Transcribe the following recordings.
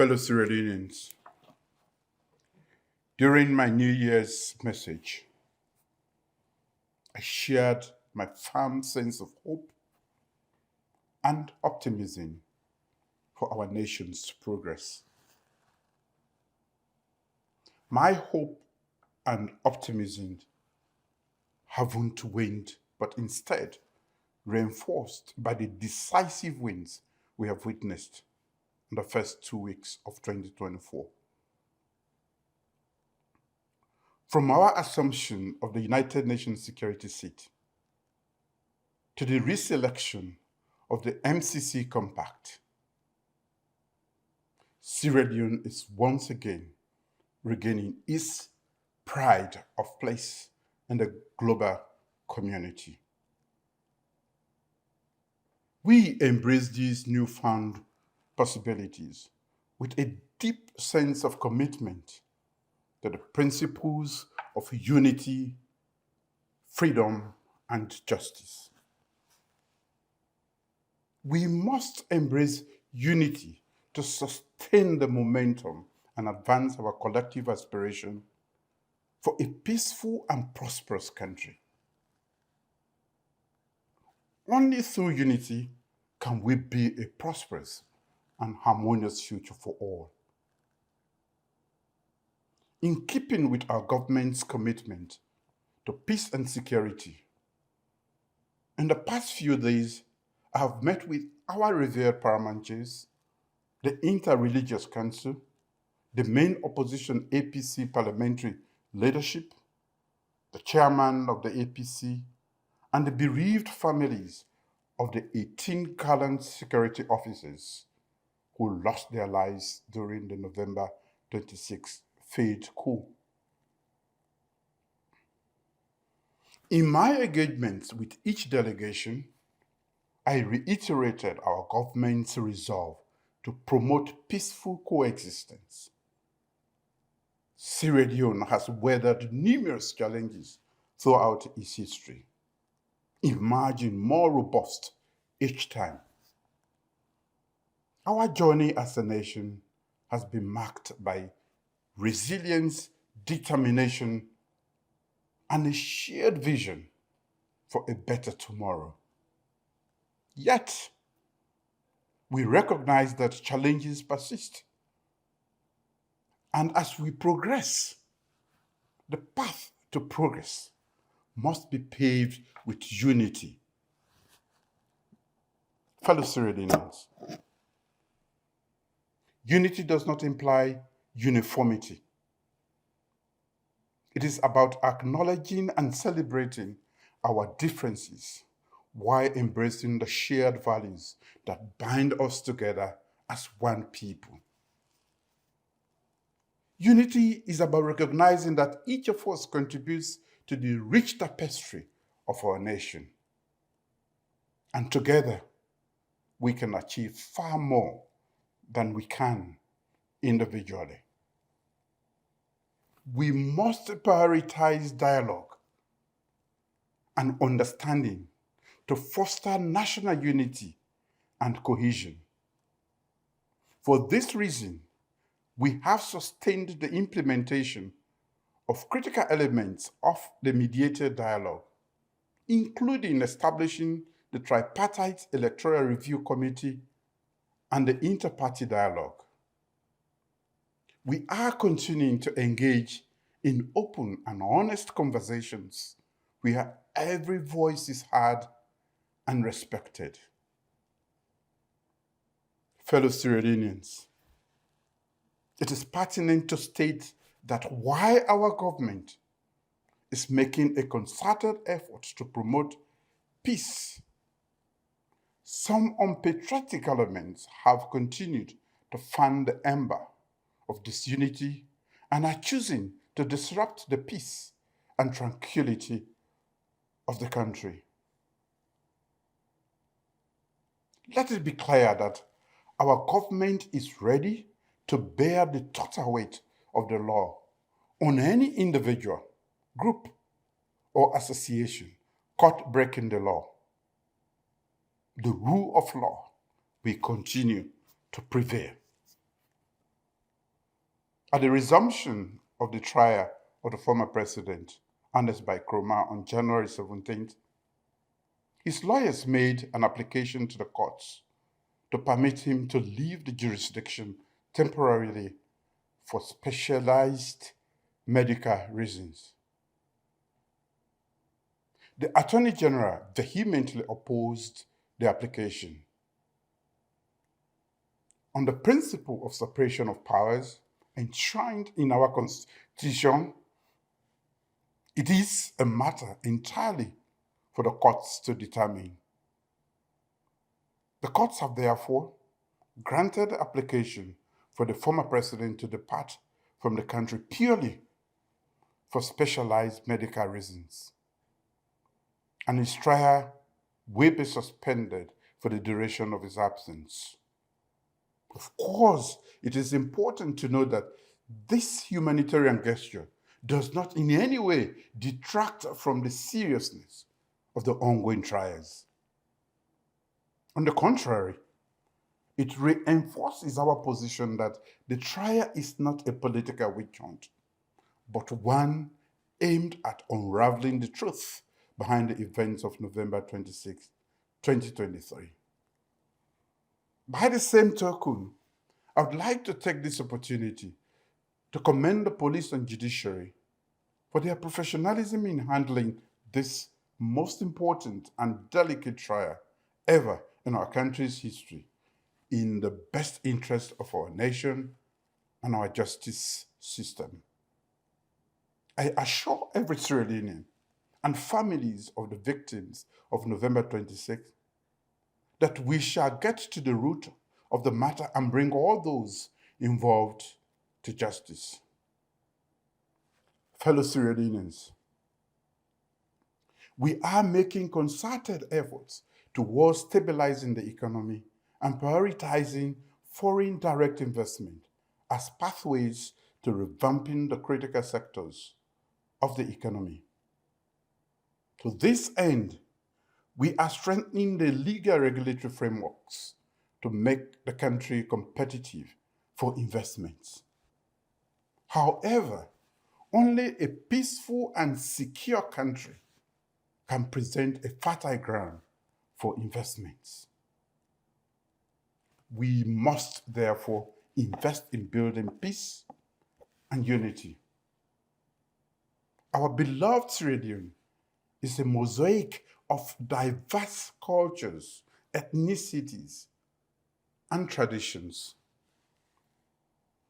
Fellow Sierra Leoneans, during my New Year's message, I shared my firm sense of hope and optimism for our nation's progress. My hope and optimism haven't waned, but instead reinforced by the decisive wins we have witnessed in the first 2 weeks of 2024. From our assumption of the United Nations Security Seat to the reselection of the MCC Compact, Sierra Leone is once again regaining its pride of place in the global community. We embrace these newfound possibilities with a deep sense of commitment to the principles of unity, freedom, and justice. We must embrace unity to sustain the momentum and advance our collective aspiration for a peaceful and prosperous country. Only through unity can we build a prosperous and harmonious future for all. In keeping with our government's commitment to peace and security, in the past few days, I have met with our revered paramountries, the Interreligious Council, the main opposition APC parliamentary leadership, the chairman of the APC, and the bereaved families of the 18 gallant security officers who lost their lives during the November 26th failed coup. In my engagements with each delegation, I reiterated our government's resolve to promote peaceful coexistence. Sierra Leone has weathered numerous challenges throughout its history, emerging more robust each time. Our journey as a nation has been marked by resilience, determination, and a shared vision for a better tomorrow. Yet, we recognize that challenges persist. And as we progress, the path to progress must be paved with unity. Fellow Sierra Leoneans, unity does not imply uniformity. It is about acknowledging and celebrating our differences while embracing the shared values that bind us together as one people. Unity is about recognizing that each of us contributes to the rich tapestry of our nation. And together, we can achieve far more than we can individually. We must prioritize dialogue and understanding to foster national unity and cohesion. For this reason, we have sustained the implementation of critical elements of the mediated dialogue, including establishing the Tripartite Electoral Review Committee and the Inter-Party Dialogue. We are continuing to engage in open and honest conversations where every voice is heard and respected. Fellow Sierra Leoneans, it is pertinent to state that while our government is making a concerted effort to promote peace, some unpatriotic elements have continued to fan the ember of disunity and are choosing to disrupt the peace and tranquility of the country. Let it be clear that our government is ready to bear the total weight of the law on any individual, group, or association caught breaking the law. The rule of law will continue to prevail. At the resumption of the trial of the former president, Ernest Bai Koroma, on January 17th, his lawyers made an application to the courts to permit him to leave the jurisdiction temporarily for specialized medical reasons. The Attorney General vehemently opposed the application. On the principle of separation of powers enshrined in our Constitution, it is a matter entirely for the courts to determine. The courts have therefore granted the application for the former president to depart from the country purely for specialized medical reasons, and his trial will be suspended for the duration of his absence. Of course, it is important to note that this humanitarian gesture does not in any way detract from the seriousness of the ongoing trials. On the contrary, it reinforces our position that the trial is not a political witch hunt, but one aimed at unraveling the truth behind the events of November 26, 2023. By the same token, I would like to take this opportunity to commend the police and judiciary for their professionalism in handling this most important and delicate trial ever in our country's history in the best interest of our nation and our justice system. I assure every Sierra Leonean and families of the victims of November 26th that we shall get to the root of the matter and bring all those involved to justice. Fellow Sierra Leoneans, we are making concerted efforts towards stabilizing the economy and prioritizing foreign direct investment as pathways to revamping the critical sectors of the economy. To this end, we are strengthening the legal regulatory frameworks to make the country competitive for investments. However, only a peaceful and secure country can present a fertile ground for investments. We must therefore invest in building peace and unity. Our beloved Sierra Leone is a mosaic of diverse cultures, ethnicities, and traditions.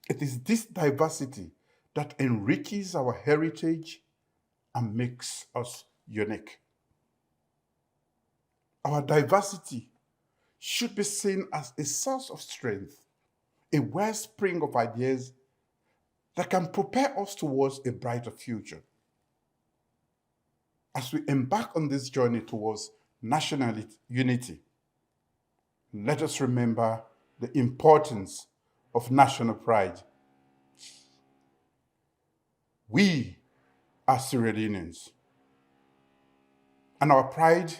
It is this diversity that enriches our heritage and makes us unique. Our diversity should be seen as a source of strength, a wellspring of ideas that can propel us towards a brighter future. As we embark on this journey towards national unity, let us remember the importance of national pride. We are Sierra Leoneans, and our pride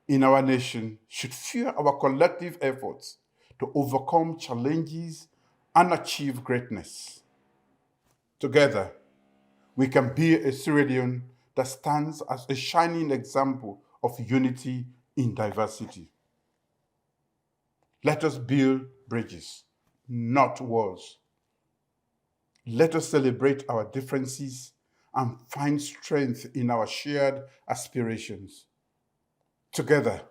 in our nation should fuel our collective efforts to overcome challenges and achieve greatness. Together, we can be a Sierra Leone that stands as a shining example of unity in diversity. Let us build bridges, not walls. Let us celebrate our differences and find strength in our shared aspirations. Together,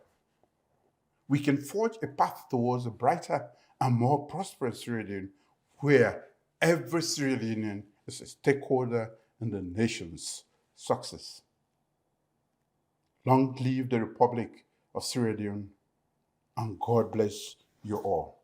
we can forge a path towards a brighter and more prosperous Sierra Leone, where every Sierra Leonean is a stakeholder in the nation's success. Long live the Republic of Sierra Leone, and God bless you all.